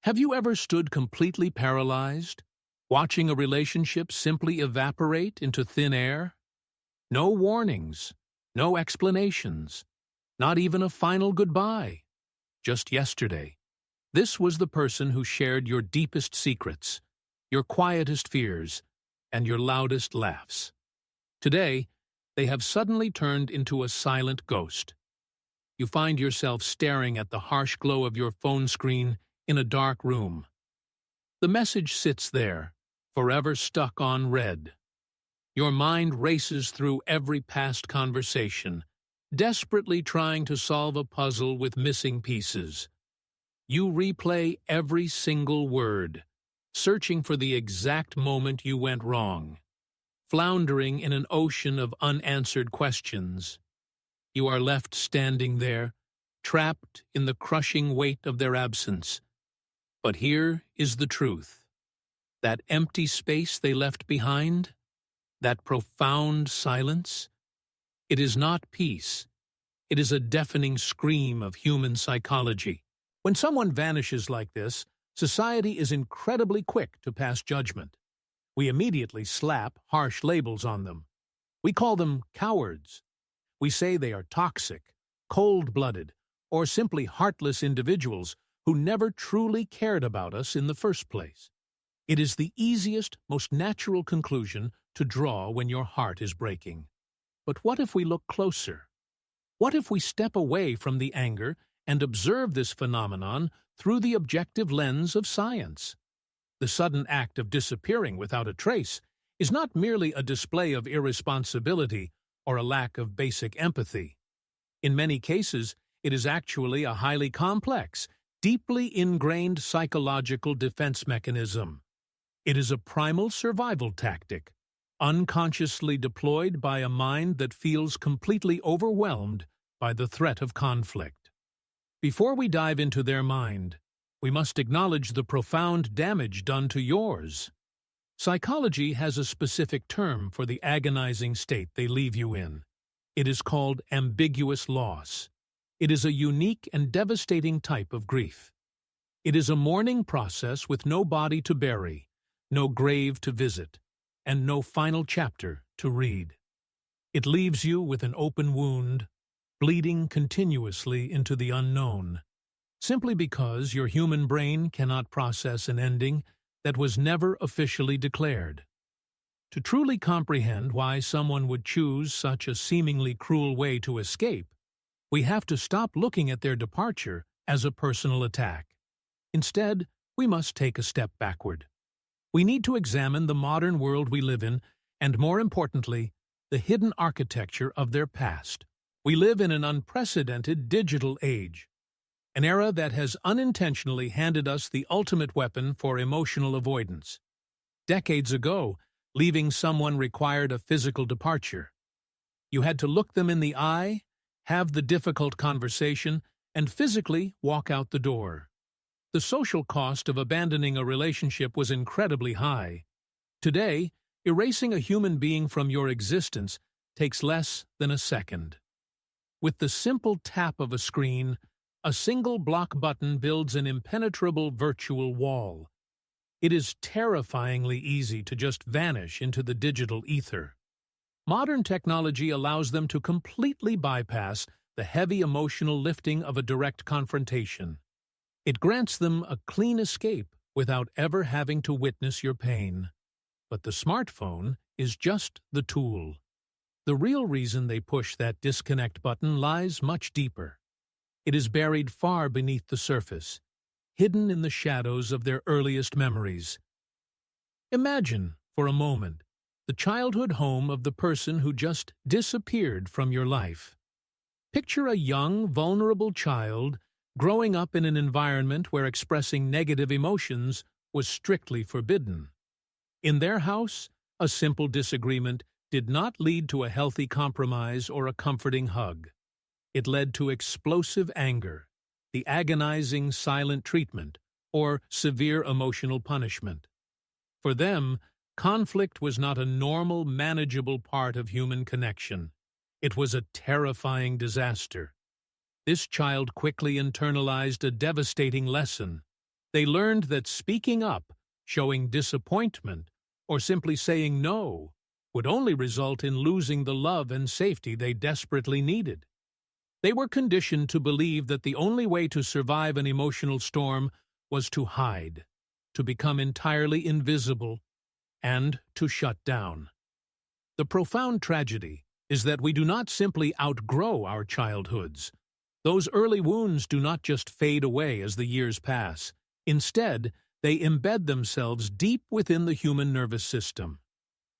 Have you ever stood completely paralyzed, watching a relationship simply evaporate into thin air? No warnings, no explanations, not even a final goodbye. Just yesterday, this was the person who shared your deepest secrets, your quietest fears, and your loudest laughs. Today, they have suddenly turned into a silent ghost. You find yourself staring at the harsh glow of your phone screen in a dark room. The message sits there, forever stuck on red. Your mind races through every past conversation, desperately trying to solve a puzzle with missing pieces. You replay every single word, searching for the exact moment you went wrong, floundering in an ocean of unanswered questions. You are left standing there, trapped in the crushing weight of their absence. But here is the truth. That empty space they left behind, that profound silence, it is not peace. It is a deafening scream of human psychology. When someone vanishes like this, society is incredibly quick to pass judgment. We immediately slap harsh labels on them. We call them cowards. We say they are toxic, cold-blooded, or simply heartless individuals who never truly cared about us in the first place. It is the easiest, most natural conclusion to draw when your heart is breaking. But what if we look closer? What if we step away from the anger and observe this phenomenon through the objective lens of science? The sudden act of disappearing without a trace is not merely a display of irresponsibility or a lack of basic empathy. In many cases, it is actually a highly complex, deeply ingrained psychological defense mechanism. It is a primal survival tactic, unconsciously deployed by a mind that feels completely overwhelmed by the threat of conflict. Before we dive into their mind, we must acknowledge the profound damage done to yours. Psychology has a specific term for the agonizing state they leave you in. It is called ambiguous loss. It is a unique and devastating type of grief. It is a mourning process with no body to bury, no grave to visit, and no final chapter to read. It leaves you with an open wound, bleeding continuously into the unknown, simply because your human brain cannot process an ending that was never officially declared. To truly comprehend why someone would choose such a seemingly cruel way to escape, we have to stop looking at their departure as a personal attack. Instead, we must take a step backward. We need to examine the modern world we live in, and more importantly, the hidden architecture of their past. We live in an unprecedented digital age, an era that has unintentionally handed us the ultimate weapon for emotional avoidance. Decades ago, leaving someone required a physical departure. You had to look them in the eye, have the difficult conversation, and physically walk out the door. The social cost of abandoning a relationship was incredibly high. Today, erasing a human being from your existence takes less than a second. With the simple tap of a screen, a single block button builds an impenetrable virtual wall. It is terrifyingly easy to just vanish into the digital ether. Modern technology allows them to completely bypass the heavy emotional lifting of a direct confrontation. It grants them a clean escape without ever having to witness your pain. But the smartphone is just the tool. The real reason they push that disconnect button lies much deeper. It is buried far beneath the surface, hidden in the shadows of their earliest memories. Imagine, for a moment, the childhood home of the person who just disappeared from your life. Picture a young, vulnerable child growing up in an environment where expressing negative emotions was strictly forbidden. In their house, a simple disagreement did not lead to a healthy compromise or a comforting hug. It led to explosive anger, the agonizing silent treatment, or severe emotional punishment. For them, conflict was not a normal, manageable part of human connection. It was a terrifying disaster. This child quickly internalized a devastating lesson. They learned that speaking up, showing disappointment, or simply saying no would only result in losing the love and safety they desperately needed. They were conditioned to believe that the only way to survive an emotional storm was to hide, to become entirely invisible, and to shut down. The profound tragedy is that we do not simply outgrow our childhoods. Those early wounds do not just fade away as the years pass. Instead, they embed themselves deep within the human nervous system.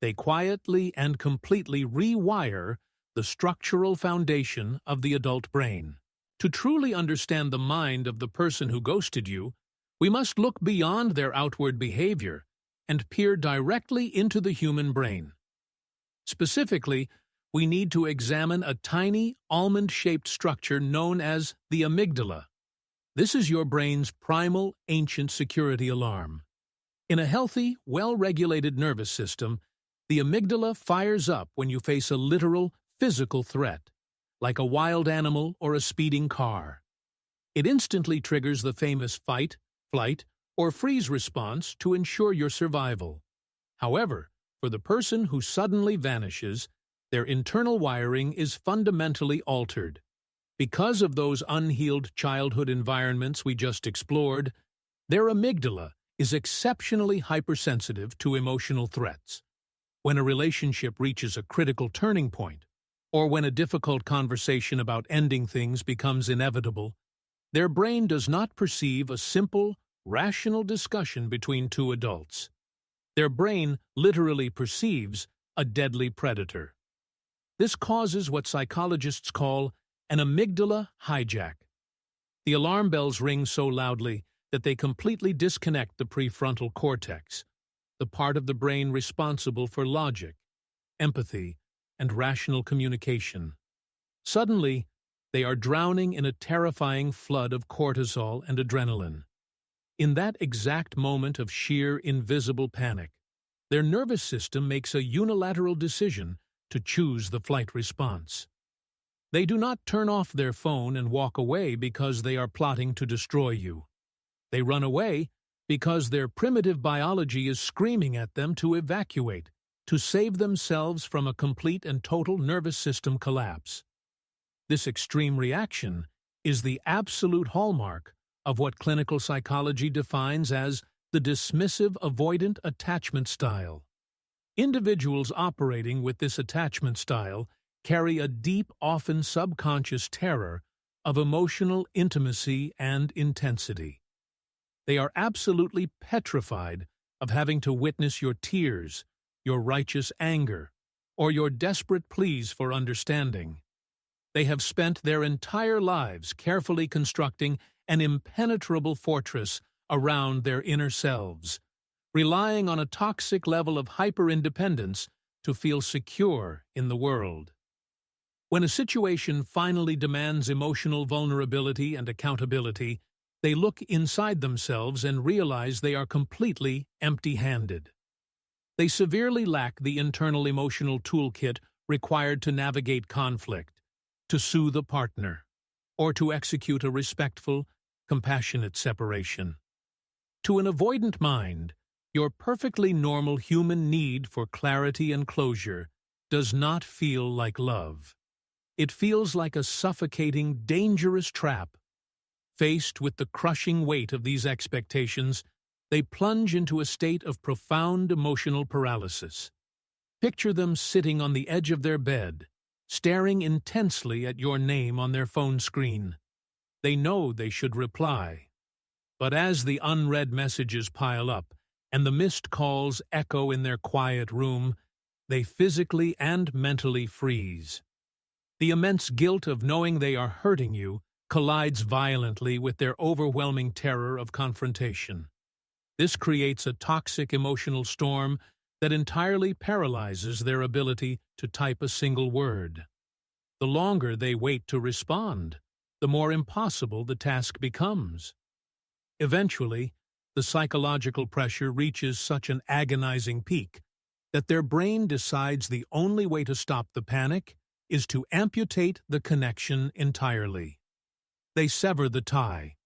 They quietly and completely rewire the structural foundation of the adult brain. To truly understand the mind of the person who ghosted you, we must look beyond their outward behavior and peer directly into the human brain. Specifically, we need to examine a tiny, almond-shaped structure known as the amygdala. This is your brain's primal, ancient security alarm. In a healthy, well-regulated nervous system, the amygdala fires up when you face a literal, physical threat, like a wild animal or a speeding car. It instantly triggers the famous fight, flight, or freeze response to ensure your survival. However, for the person who suddenly vanishes, their internal wiring is fundamentally altered. Because of those unhealed childhood environments we just explored, their amygdala is exceptionally hypersensitive to emotional threats. When a relationship reaches a critical turning point, or when a difficult conversation about ending things becomes inevitable, their brain does not perceive a simple, rational discussion between two adults. Their brain literally perceives a deadly predator. This causes what psychologists call an amygdala hijack. The alarm bells ring so loudly that they completely disconnect the prefrontal cortex, the part of the brain responsible for logic, empathy, and rational communication. Suddenly, they are drowning in a terrifying flood of cortisol and adrenaline. In that exact moment of sheer invisible panic, their nervous system makes a unilateral decision to choose the flight response. They do not turn off their phone and walk away because they are plotting to destroy you. They run away because their primitive biology is screaming at them to evacuate, to save themselves from a complete and total nervous system collapse. This extreme reaction is the absolute hallmark of what clinical psychology defines as the dismissive-avoidant attachment style. Individuals operating with this attachment style carry a deep, often subconscious terror of emotional intimacy and intensity. They are absolutely petrified of having to witness your tears, your righteous anger, or your desperate pleas for understanding. They have spent their entire lives carefully constructing an impenetrable fortress around their inner selves, relying on a toxic level of hyper-independence to feel secure in the world. When a situation finally demands emotional vulnerability and accountability, they look inside themselves and realize they are completely empty-handed. They severely lack the internal emotional toolkit required to navigate conflict, to soothe a partner, or to execute a respectful, compassionate separation. To an avoidant mind, your perfectly normal human need for clarity and closure does not feel like love. It feels like a suffocating, dangerous trap. Faced with the crushing weight of these expectations, they plunge into a state of profound emotional paralysis. Picture them sitting on the edge of their bed, staring intensely at your name on their phone screen. They know they should reply. But as the unread messages pile up and the missed calls echo in their quiet room, they physically and mentally freeze. The immense guilt of knowing they are hurting you collides violently with their overwhelming terror of confrontation. This creates a toxic emotional storm that entirely paralyzes their ability to type a single word. The longer they wait to respond, the more impossible the task becomes. Eventually, the psychological pressure reaches such an agonizing peak that their brain decides the only way to stop the panic is to amputate the connection entirely. They sever the tie.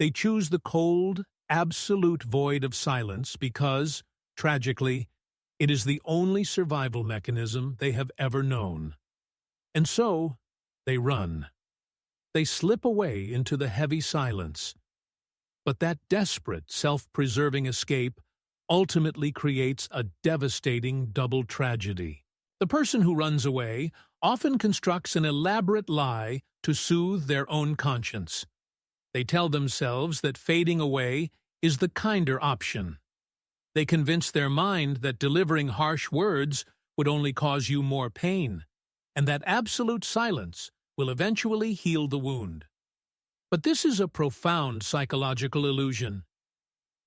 They choose the cold, absolute void of silence because, tragically, it is the only survival mechanism they have ever known. And so, they run. They slip away into the heavy silence. But that desperate, self-preserving escape ultimately creates a devastating double tragedy. The person who runs away often constructs an elaborate lie to soothe their own conscience. They tell themselves that fading away is the kinder option. They convince their mind that delivering harsh words would only cause you more pain, and that absolute silence will eventually heal the wound. But this is a profound psychological illusion.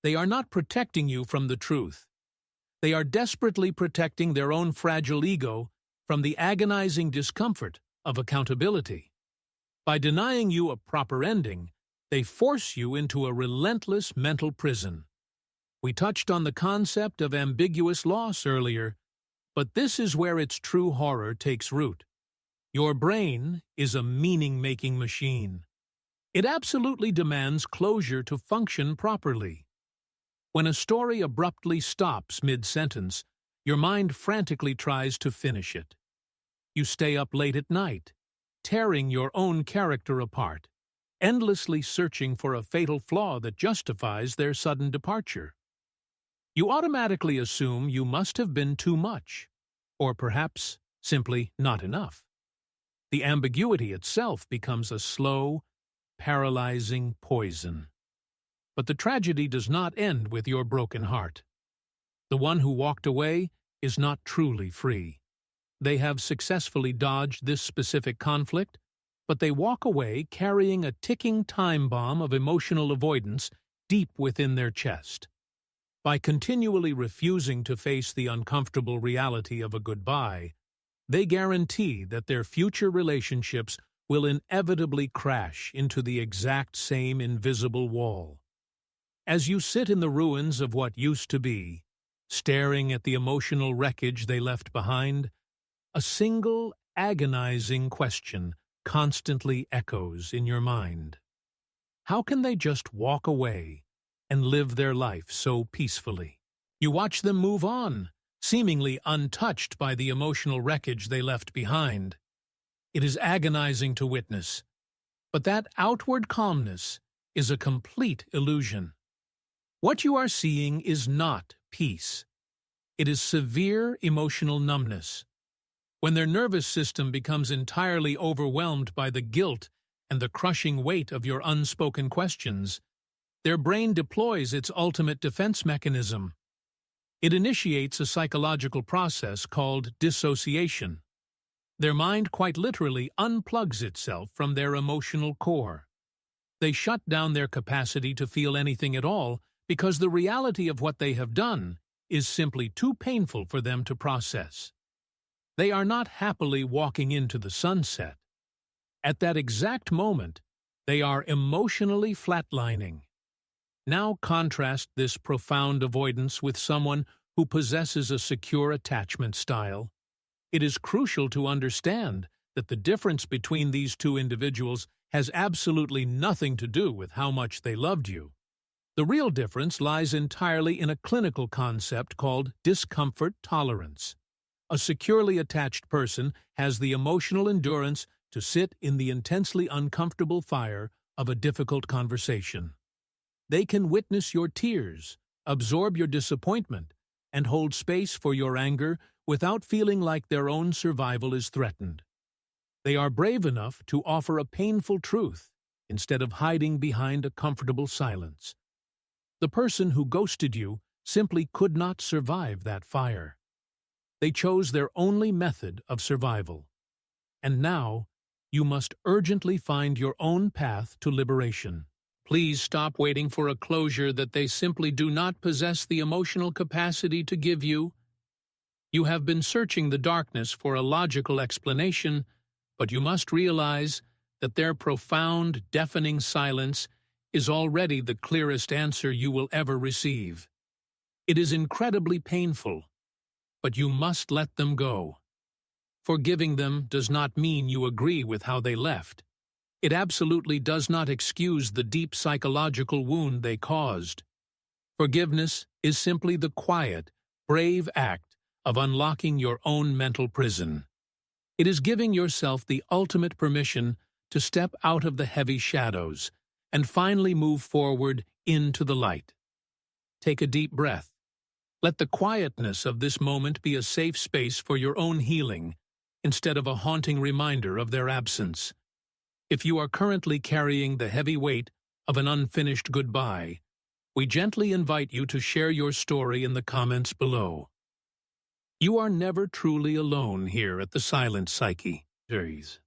They are not protecting you from the truth. They are desperately protecting their own fragile ego from the agonizing discomfort of accountability. By denying you a proper ending, they force you into a relentless mental prison. We touched on the concept of ambiguous loss earlier, but this is where its true horror takes root. Your brain is a meaning-making machine. It absolutely demands closure to function properly. When a story abruptly stops mid-sentence, your mind frantically tries to finish it. You stay up late at night, tearing your own character apart, endlessly searching for a fatal flaw that justifies their sudden departure. You automatically assume you must have been too much, or perhaps simply not enough. The ambiguity itself becomes a slow, paralyzing poison. But the tragedy does not end with your broken heart. The one who walked away is not truly free. They have successfully dodged this specific conflict, but they walk away carrying a ticking time bomb of emotional avoidance deep within their chest. By continually refusing to face the uncomfortable reality of a goodbye, they guarantee that their future relationships will inevitably crash into the exact same invisible wall. As you sit in the ruins of what used to be, staring at the emotional wreckage they left behind, a single agonizing question constantly echoes in your mind. How can they just walk away and live their life so peacefully? You watch them move on, seemingly untouched by the emotional wreckage they left behind. It is agonizing to witness, but that outward calmness is a complete illusion. What you are seeing is not peace. It is severe emotional numbness. When their nervous system becomes entirely overwhelmed by the guilt and the crushing weight of your unspoken questions, their brain deploys its ultimate defense mechanism. It initiates a psychological process called dissociation. Their mind quite literally unplugs itself from their emotional core. They shut down their capacity to feel anything at all because the reality of what they have done is simply too painful for them to process. They are not happily walking into the sunset. At that exact moment, they are emotionally flatlining. Now contrast this profound avoidance with someone who possesses a secure attachment style. It is crucial to understand that the difference between these two individuals has absolutely nothing to do with how much they loved you. The real difference lies entirely in a clinical concept called discomfort tolerance. A securely attached person has the emotional endurance to sit in the intensely uncomfortable fire of a difficult conversation. They can witness your tears, absorb your disappointment, and hold space for your anger without feeling like their own survival is threatened. They are brave enough to offer a painful truth instead of hiding behind a comfortable silence. The person who ghosted you simply could not survive that fire. They chose their only method of survival. And now, you must urgently find your own path to liberation. Please stop waiting for a closure that they simply do not possess the emotional capacity to give you. You have been searching the darkness for a logical explanation, but you must realize that their profound, deafening silence is already the clearest answer you will ever receive. It is incredibly painful, but you must let them go. Forgiving them does not mean you agree with how they left. It absolutely does not excuse the deep psychological wound they caused. Forgiveness is simply the quiet, brave act of unlocking your own mental prison. It is giving yourself the ultimate permission to step out of the heavy shadows and finally move forward into the light. Take a deep breath. Let the quietness of this moment be a safe space for your own healing, instead of a haunting reminder of their absence. If you are currently carrying the heavy weight of an unfinished goodbye, we gently invite you to share your story in the comments below. You are never truly alone here at the Silent Psyche series.